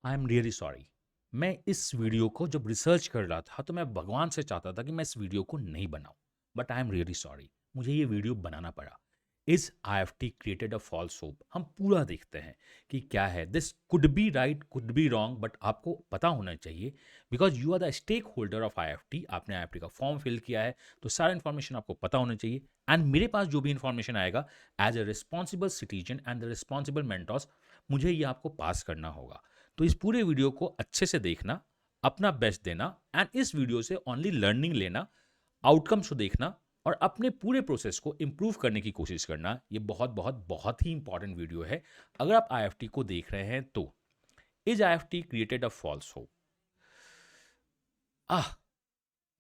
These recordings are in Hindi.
I am really sorry. मैं इस वीडियो को जब रिसर्च कर रहा था तो मैं भगवान से चाहता था कि मैं इस वीडियो को नहीं बनाऊं, but I am really sorry, मुझे ये वीडियो बनाना पड़ा। Is I F T created a false hope? हम पूरा देखते हैं कि क्या है। This could be right, could be wrong, but आपको पता होना चाहिए because you are the stakeholder of I F T. आपने आई एफ टी का फॉर्म फिल किया है तो सारा इन्फॉर्मेशन आपको पता होना चाहिए। एंड मेरे पास जो भी इन्फॉर्मेशन आएगा as a responsible citizen and the responsible mentors, मुझे ये आपको पास करना होगा। तो इस पूरे वीडियो को अच्छे से देखना, अपना बेस्ट देना एंड इस वीडियो से ओनली लर्निंग लेना, आउटकम्स को देखना और अपने पूरे प्रोसेस को इंप्रूव करने की कोशिश करना। ये बहुत बहुत बहुत ही इंपॉर्टेंट वीडियो है अगर आप आईएफटी को देख रहे हैं तो। Is IFT created a false hope? Ah,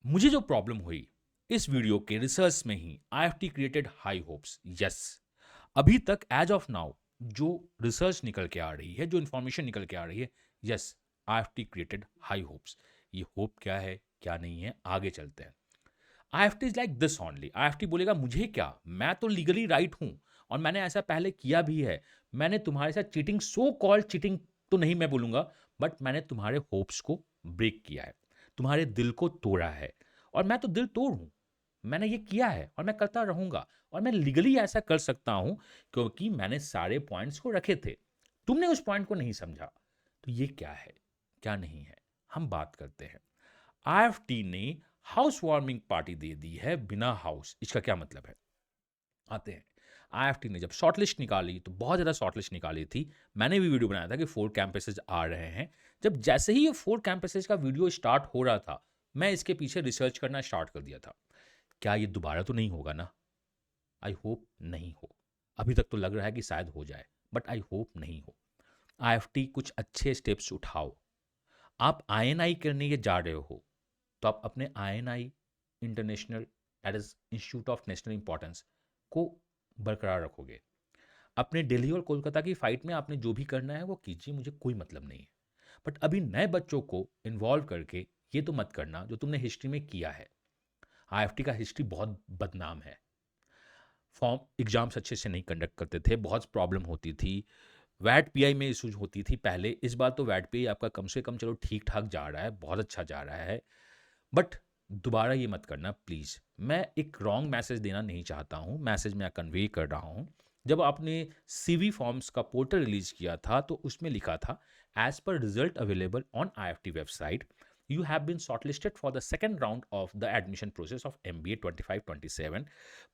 मुझे जो प्रॉब्लम हुई इस वीडियो के रिसर्च में ही, IFT created high hopes. Yes, अभी तक एज ऑफ नाउ जो रिसर्च निकल के आ रही है, जो इंफॉर्मेशन निकल के आ रही है, yes, IFT created high hopes. ये होप क्या है क्या नहीं है, आगे चलते हैं। IFT is like this only. IFT बोलेगा मुझे क्या, मैं तो लीगली राइट हूं और मैंने ऐसा पहले किया भी है। मैंने तुम्हारे साथ चीटिंग, सो कॉल्ड चीटिंग तो नहीं मैं बोलूंगा, बट मैंने तुम्हारे होप्स को ब्रेक किया है, तुम्हारे दिल को तोड़ा है। और मैं तो दिल तोड़ हूं, मैंने ये किया है और मैं करता रहूंगा। और मैं लीगली ऐसा कर सकता हूं क्योंकि मैंने सारे पॉइंट्स को रखे थे। तुमने उस पॉइंट को नहीं समझा। तो ये क्या है क्या नहीं है, हम बात करते हैं। आईएफटी ने हाउस वार्मिंग पार्टी दे दी है बिना हाउस। इसका क्या मतलब है, आते हैं। आईएफटी ने जब शॉर्टलिस्ट निकाली तो बहुत ज़्यादा शॉर्टलिस्ट निकाली थी। मैंने भी वीडियो बनाया था कि 4 कैंपसेज आ रहे हैं। जब जैसे ही ये 4 कैंपसेज का वीडियो स्टार्ट हो रहा था, मैं इसके पीछे रिसर्च करना स्टार्ट कर दिया था। क्या ये दोबारा तो नहीं होगा ना? आई होप नहीं हो। अभी तक तो लग रहा है कि शायद हो जाए, बट आई होप नहीं हो। आईएफटी कुछ अच्छे स्टेप्स उठाओ। आप आईएनआई करने ये जा रहे हो तो आप अपने INI international, that is institute of national importance, को बरकरार रखोगे। अपने दिल्ली और कोलकाता की फाइट में आपने जो भी करना है वो कीजिए, मुझे कोई मतलब नहीं है। बट अभी नए बच्चों को इन्वॉल्व करके ये तो मत करना जो तुमने हिस्ट्री में किया है। आईएफटी का हिस्ट्री बहुत बदनाम है। फॉर्म एग्जाम्स अच्छे से नहीं कंडक्ट करते थे, बहुत प्रॉब्लम होती थी। वैट पीआई में इशूज होती थी पहले। इस बार तो वैट पीआई आपका कम से कम चलो ठीक ठाक जा रहा है, बहुत अच्छा जा रहा है। बट दोबारा ये मत करना प्लीज़। मैं एक रॉन्ग मैसेज देना नहीं चाहता हूँ, मैसेज मैं कन्वे कर रहा हूँ। जब आपने सीवी फॉर्म्स का पोर्टल रिलीज किया था तो उसमें लिखा था as per result available on IFT website, you have been shortlisted for the second round of the admission process of MBA 25-27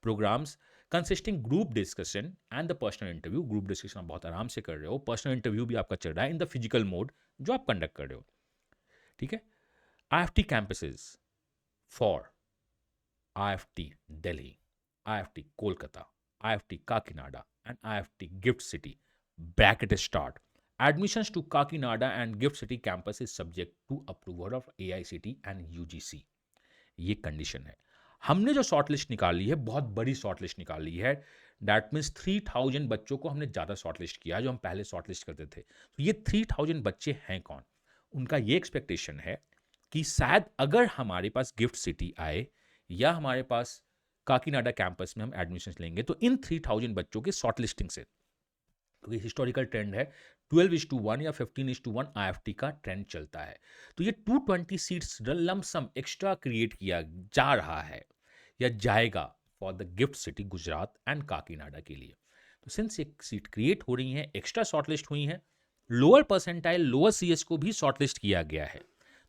programs consisting group discussion and the personal interview। Group discussion आप बहुत आराम से कर रहे हो, पर्सनल इंटरव्यू भी आपका चल रहा है इन द फिजिकल मोड जो आप कंडक्ट कर रहे हो। ठीक है। IFT campuses for IFT Delhi, IFT Kolkata, IFT Kakinada, and IFT Gift City. Bracket start. Admissions to Kakinada and Gift City campus is subject to approval of AICT and UGC. ये कंडीशन है। हमने जो शॉर्ट लिस्ट निकाली है बहुत बड़ी शॉर्ट लिस्ट निकाली है। डैट मीन्स 3000 बच्चों को हमने ज़्यादा शॉर्ट लिस्ट किया जो हम पहले शॉर्ट लिस्ट करते थे। तो ये 3000 बच्चे हैं कौन? उनका ये एक्सपेक्टेशन है कि शायद अगर हमारे पास गिफ्ट सिटी आए या हमारे पास काकीनाडा कैंपस में हम एडमिशन लेंगे तो इन 3000 बच्चों की शॉर्ट लिस्टिंग से, क्योंकि हिस्टोरिकल ट्रेंड है 12:1 या 15:1 आईएफटी का ट्रेंड चलता है। तो ये 220 सीट्स लमसम एक्स्ट्रा क्रिएट किया जा रहा है या जाएगा for the gift city Gujarat and Kakinada के लिए। तो सिंस एक सीट क्रिएट हो रही है, एक्स्ट्रा शॉर्टलिस्ट हुई है, लोअर परसेंटाइल लोअर सीएस को भी शॉर्टलिस्ट किया गया है।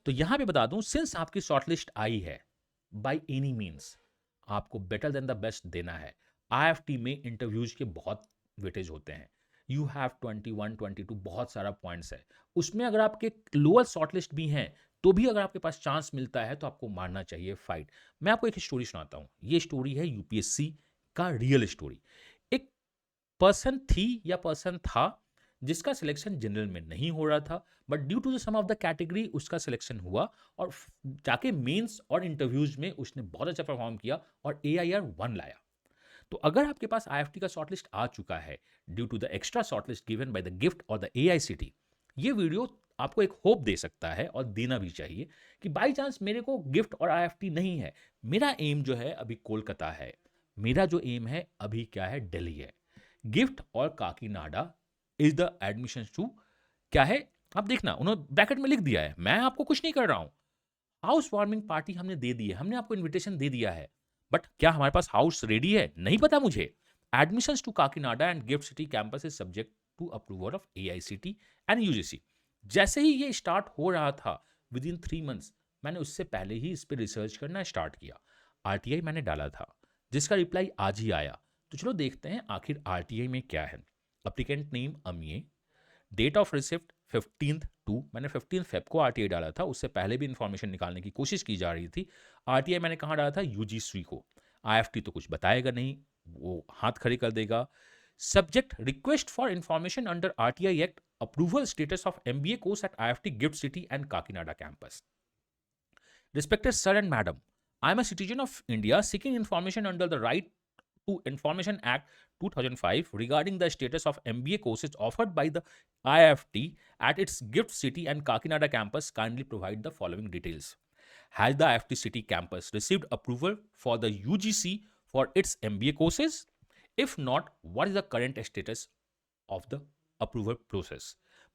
तो यहां पे बता दूं, सिंस आपकी शॉर्टलिस्ट आई है, बाय एनी मीन्स आपको बेटर देन द बेस्ट देना है। आईएफटी में इंटरव्यूज के बहुत वेटेज होते हैं। यू हैव 21, 22 बहुत सारा पॉइंट्स है। उसमें अगर आपके लोअर शॉर्टलिस्ट भी हैं तो भी अगर आपके पास चांस मिलता है तो आपको मारना चाहिए फाइट। मैं आपको एक स्टोरी सुनाता हूं। ये स्टोरी है यूपीएससी का रियल स्टोरी। एक पर्सन थी या पर्सन था जिसका सिलेक्शन जनरल में नहीं हो रहा था, but due to the some of the category उसका सिलेक्शन हुआ और जाके मेंस और इंटरव्यूज में उसने बहुत अच्छा परफॉर्म किया और AIR 1 लाया। तो अगर आपके पास आईएफटी का शॉर्टलिस्ट आ चुका है due to the extra shortlist given by the GIFT और द AICT, ये वीडियो आपको एक होप दे सकता है और देना भी चाहिए कि बाई चांस मेरे को गिफ्ट और आईएफटी नहीं है, मेरा एम जो है अभी कोलकाता है, मेरा जो एम है अभी क्या है, दिल्ली है। गिफ्ट और Kakinada is the admission to क्या है, आप देखना, उन्होंने ब्रैकेट में लिख दिया है, मैं आपको कुछ नहीं कर रहा हूँ। हाउस वार्मिंग पार्टी हमने दे दी है, हमने आपको इन्विटेशन दे दिया है, बट क्या हमारे पास हाउस रेडी है? नहीं पता मुझे। Admissions to Kakinada and GIFT city campus is subject to approval of AICTE and UGC. जैसे ही ये स्टार्ट हो रहा था, विद इन 3 मंथ्स मैंने उससे पहले ही इस पे रिसर्च करना स्टार्ट किया। आरटीआई मैंने डाला था, जिसका रिप्लाई आज ही आया। तो चलो देखते हैं आखिर आरटीआई में क्या है। Applicant name Amiy, date of receipt 15/2, मैंने 15 फेब को आरटीआई डाला था, उससे पहले भी इंफॉर्मेशन निकालने की कोशिश की जा रही थी। आरटीआई मैंने कहाँ डाला था? यूजीसी को। आईएफटी तो कुछ बताएगा नहीं, वो हाथ खड़े कर देगा। Subject request for information under RTI act, approval status of MBA course eight IFT GIFT city and Kakinada campus. Respected sir and madam, I am a citizen of India seeking information under the Right to Information Act 2005 regarding the status of MBA courses offered by the IFT at its Gift City and Kakinada campus. Kindly provide the following details. Has the IFT City campus received approval for the UGC for its MBA courses? If not, what is the current status of the approval process?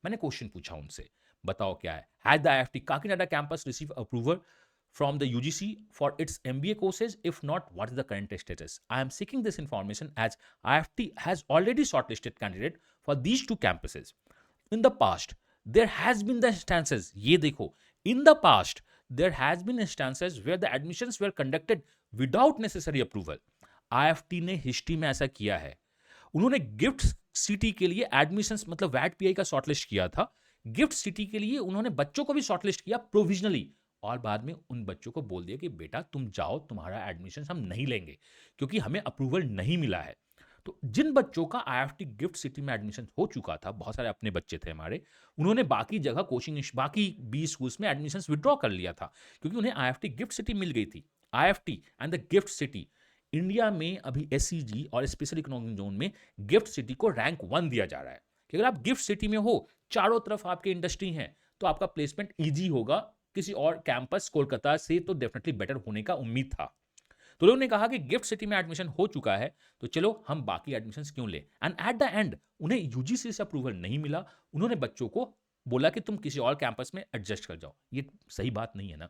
मैंने क्वेश्चन पूछा उनसे, बताओ क्या है। Has the IFT Kakinada campus received approval from the UGC for its MBA courses? If not, what is the current status? I am seeking this information as IFT has already shortlisted candidate for these two campuses. In the past, there has been the instances, ये देखो, in the past, there has been instances where the admissions were conducted without necessary approval. IFT ने हिस्ट्री में ऐसा किया है। उन्होंने गिफ्ट सिटी के लिए एडमिशंस मतलब वैट पीआई का शॉर्टलिस्ट किया था, गिफ्ट सिटी के लिए उन्होंने बच्चों को भी शॉर्टलिस्ट किया प्रोविजनली, और बाद में उन बच्चों को बोल दिया कि बेटा तुम जाओ, तुम्हारा एडमिशन हम नहीं लेंगे क्योंकि हमें अप्रूवल नहीं मिला है। तो जिन बच्चों का आईएफटी गिफ्ट सिटी में एडमिशन हो चुका था, बहुत सारे अपने बच्चे थे हमारे, उन्होंने बाकी जगह कोचिंग बाकी 20 स्कूल्स में एडमिशन विड्रॉ कर लिया था क्योंकि उन्हें आईएफटी गिफ्ट सिटी मिल गई थी। IFT and the gift city India में अभी एससीजी और स्पेशल इकोनॉमिक जोन में गिफ्ट सिटी को रैंक 1 दिया जा रहा है कि अगर आप गिफ्ट सिटी में हो, चारों तरफ आपके इंडस्ट्री हैं, तो आपका प्लेसमेंट ईजी होगा। किसी और कैंपस कोलकाता से तो डेफिनेटली बेटर होने का उम्मीद था। तो लोगों ने कहा कि गिफ्ट सिटी में एडमिशन हो चुका है, तो चलो हम बाकी एडमिशन क्यों ले। एंड एट द एंड उन्हें यूजीसी से अप्रूवल नहीं मिला, उन्होंने बच्चों को बोला कि तुम किसी और कैंपस में एडजस्ट कर जाओ। ये सही बात नहीं है ना,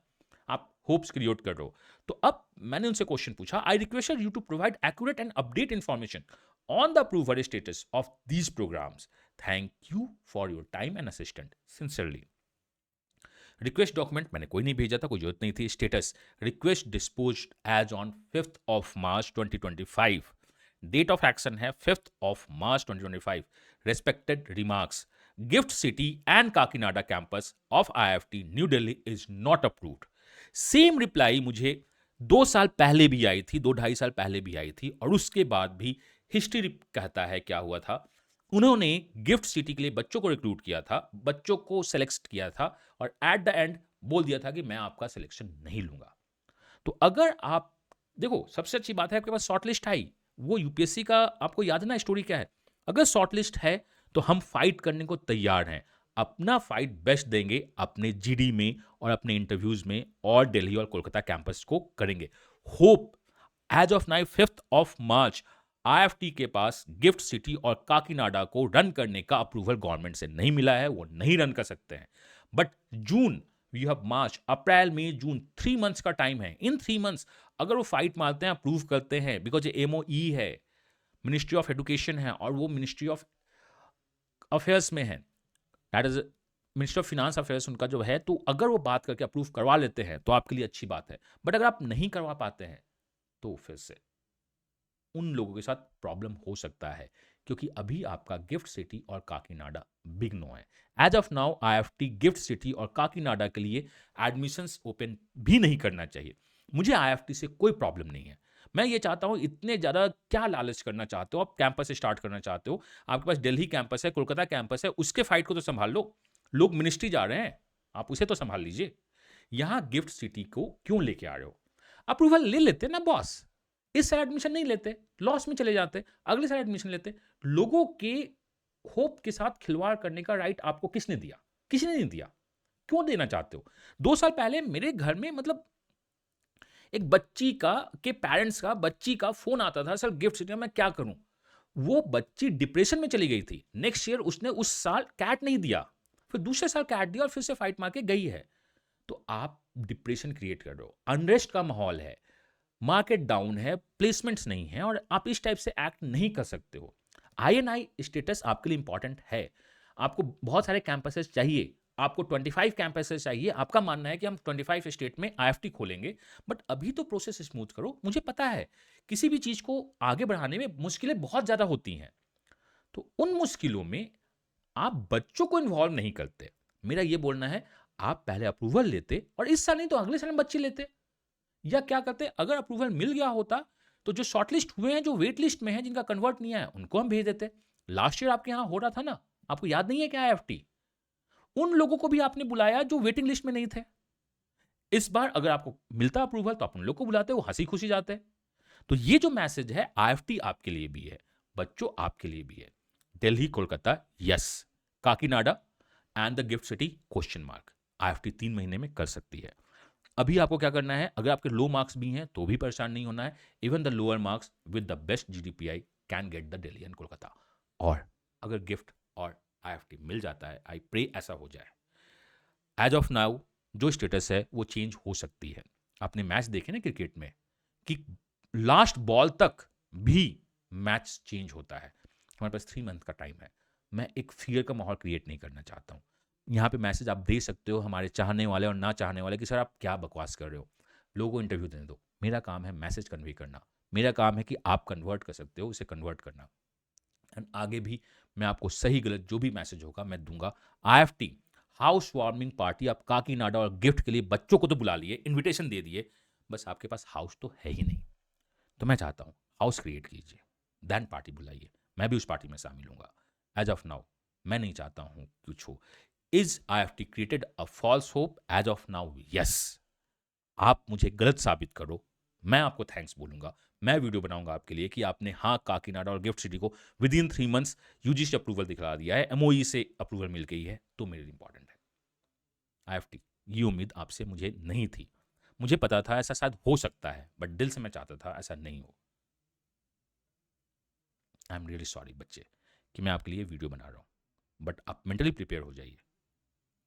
आप होप्स क्रिएट कर रहे हो। तो अब मैंने उनसे क्वेश्चन पूछा, I request you to provide accurate and update information on the approval status of these programmes. Thank you for your time and assistant, sincerely. Request document मैंने कोई नहीं भेजा था, कोई जरूरत नहीं थी। Status request disposed as on 5 March 2025। Date of action है 5 March 2025। Respected remarks, GIFT city and Kakinada campus of IFT New Delhi is not approved. Same reply मुझे 2 साल पहले भी आई थी, 2-2.5 साल पहले भी आई थी, और उसके बाद भी हिस्ट्री कहता है क्या हुआ था। उन्होंने गिफ्ट सिटी के लिए बच्चों को रिक्रूट किया था, बच्चों को सेलेक्ट किया था, और एट द एंड बोल दिया था कि मैं आपका सिलेक्शन नहीं लूंगा। तो अगर आप देखो, सबसे अच्छी बात है आपके पास शॉर्ट लिस्ट आई, वो यूपीएससी का आपको याद ना स्टोरी क्या है। अगर शॉर्ट लिस्ट है तो हम फाइट करने को तैयार हैं, अपना फाइट बेस्ट देंगे अपने जीडी में और अपने इंटरव्यूज में, और दिल्ली और कोलकाता कैंपस को करेंगे। Hope as of now 5 March IFT के पास गिफ्ट सिटी और काकीनाडा को रन करने का अप्रूवल गवर्नमेंट से नहीं मिला है, वो नहीं रन कर सकते हैं। But June, we have March, April, May, June, 3 months का टाइम है। इन 3 मंथ्स अगर वो फाइट मारते हैं, अप्रूव करते हैं, बिकॉज ये एमओई है, मिनिस्ट्री ऑफ एजुकेशन है, और वो मिनिस्ट्री ऑफ अफेयर्स में है, that is ministry of finance affairs उनका जो है, तो अगर वो बात करके अप्रूव करवा लेते हैं तो आपके लिए अच्छी बात है। बट अगर आप नहीं करवा पाते हैं तो फिर से उन लोगों के साथ प्रॉब्लम हो सकता है, क्योंकि अभी आपका गिफ्ट सिटी और काकीनाडा बिग नो है। As of now IFT GIFT city और काकीनाडा के लिए एडमिशंस ओपन भी नहीं करना चाहिए। मुझे आईएफटी से कोई प्रॉब्लम नहीं है। मैं ये चाहता हूँ, इतने ज़्यादा क्या लालच करना चाहते हो, आप कैंपस स्टार्ट करना चाहते हो, आपके पास दिल्ली कैंपस है, कोलकाता कैंपस है, उसके फाइट को तो संभाल लो। लोग मिनिस्ट्री जा रहे हैं, आप उसे तो संभाल लीजिए। यहाँ गिफ्ट सिटी को क्यों लेके आ रहे हो? अप्रूवल ले लेते ना बॉस, इस साल एडमिशन नहीं लेते, लॉस में चले जाते, अगले साल एडमिशन लेते। लोगों के होप के साथ खिलवाड़ करने का राइट आपको किसने दिया? किसी ने नहीं दिया। क्यों देना चाहते हो? 2 साल पहले मेरे घर में मतलब एक बच्ची का के पेरेंट्स का बच्ची का फोन आता था, सर गिफ्ट सिटी में मैं क्या करूं? वो बच्ची डिप्रेशन में चली गई थी। नेक्स्ट ईयर उसने उस साल कैट नहीं दिया, फिर दूसरे साल काट दिया और फिर से फाइट मार के गई है। तो आप डिप्रेशन क्रिएट कर रहे हो, अनरेस्ट का माहौल है, मार्केट डाउन है, प्लेसमेंट्स नहीं है और आप इस टाइप से एक्ट नहीं कर सकते हो। INI स्टेटस आपके लिए इंपॉर्टेंट है। आपको बहुत सारे कैंपसेस चाहिए, आपको 25 कैंपसेस चाहिए। आपका मानना है कि हम 25 स्टेट में IFT खोलेंगे, बट अभी तो प्रोसेस स्मूथ करो। मुझे पता है किसी भी चीज को आगे बढ़ाने में मुश्किलें बहुत ज्यादा होती हैं, तो उन मुश्किलों में आप बच्चों को इन्वॉल्व नहीं करते। मेरा ये बोलना है, आप पहले अप्रूवल लेते और इस साल नहीं तो अगले साल में बच्चे लेते, या क्या करते, अगर अप्रूवल मिल गया होता तो जो शॉर्टलिस्ट हुए हैं, जो वेट लिस्ट में हैं, जिनका कन्वर्ट नहीं आया, उनको हम भेज देते। लास्ट ईयर आपके यहाँ हो रहा था ना, आपको याद नहीं है क्या IFT? उन लोगों को भी आपने बुलाया जो वेटिंग लिस्ट में नहीं थे। इस बार अगर आपको मिलता अप्रूवल तो आप उन लोग को बुलाते, वो हंसी खुशी जाते। तो ये जो मैसेज है, IFT आपके लिए भी है, बच्चों आपके लिए भी है। Delhi Kolkata yes, Kakinada and the gift city question mark. IFT 3 महीने में कर सकती है। अभी आपको क्या करना है, अगर आपके लो मार्क्स भी हैं तो भी परेशान नहीं होना है। Even the lower marks with the best GDPI can get the Delhi and Kolkata. और अगर गिफ्ट और IFT मिल जाता है, आई प्रे ऐसा हो जाए। एज ऑफ नाउ जो स्टेटस है वो चेंज हो सकती है। आपने मैच देखे ना क्रिकेट में कि लास्ट बॉल तक भी मैच चेंज होता है। हमारे पास 3 मंथ का टाइम है। मैं एक फियर का माहौल क्रिएट नहीं करना चाहता हूँ। यहाँ पे मैसेज आप दे सकते हो हमारे चाहने वाले और ना चाहने वाले कि सर आप क्या बकवास कर रहे हो, लोगों को इंटरव्यू देने दो। मेरा काम है मैसेज कन्वे करना, मेरा काम है कि आप कन्वर्ट कर सकते हो उसे कन्वर्ट करना। एंड आगे भी मैं आपको सही गलत जो भी मैसेज होगा मैं दूंगा। IFT हाउस वार्मिंग पार्टी, आप काकीनाडा और गिफ्ट के लिए बच्चों को तो बुला लिए, इन्विटेशन दे दिए, बस आपके पास हाउस तो है ही नहीं। तो मैं चाहता हूँ हाउस क्रिएट कीजिए, देन पार्टी बुलाइए, मैं भी उस पार्टी में शामिल हूँगा। एज ऑफ नाउ मैं नहीं चाहता हूँ कुछ हो। Is IFT created a false hope? As of now yes. आप मुझे गलत साबित करो, मैं आपको थैंक्स बोलूंगा। मैं वीडियो बनाऊंगा आपके लिए कि आपने हाँ काकीनाडा और गिफ्ट सिटी को विद इन 3 मंथ्स UGC से अप्रूवल दिखला दिया है, MOE से अप्रूवल मिल गई है, तो मेरे लिए इंपॉर्टेंट है। IFT ये उम्मीद आपसे मुझे नहीं थी। मुझे पता था ऐसा शायद हो सकता है, बट दिल से मैं चाहता था ऐसा नहीं हो। आई एम रियली सॉरी बच्चे कि मैं आपके लिए वीडियो बना रहा हूँ, बट आप मेंटली प्रिपेयर हो जाइए।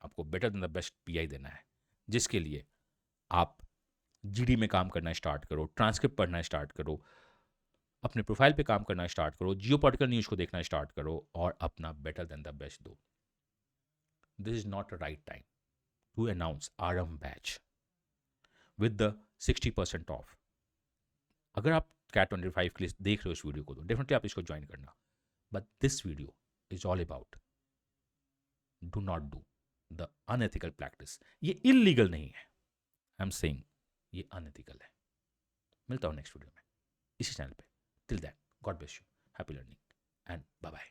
आपको better than the best PI देना है, जिसके लिए आप GD में काम करना स्टार्ट करो, ट्रांसक्रिप्ट पढ़ना स्टार्ट करो, अपने प्रोफाइल पे काम करना स्टार्ट करो, जियोपॉलिटिकल न्यूज़ को देखना स्टार्ट करो और अपना बेटर देन द बेस्ट दो। This is not the right time to announce RM batch with the 60% off. अगर आप कैट 25 के लिए देख रहे हो इस वीडियो को तो डेफिनेटली आप इसको ज्वाइन करना, but this video is all about do not do the unethical practice. ये इलीगल नहीं है, आई एम सेइंग ये अनएथिकल है। मिलता हूँ नेक्स्ट वीडियो में इसी चैनल पे। Till that God bless you, happy learning and bye bye.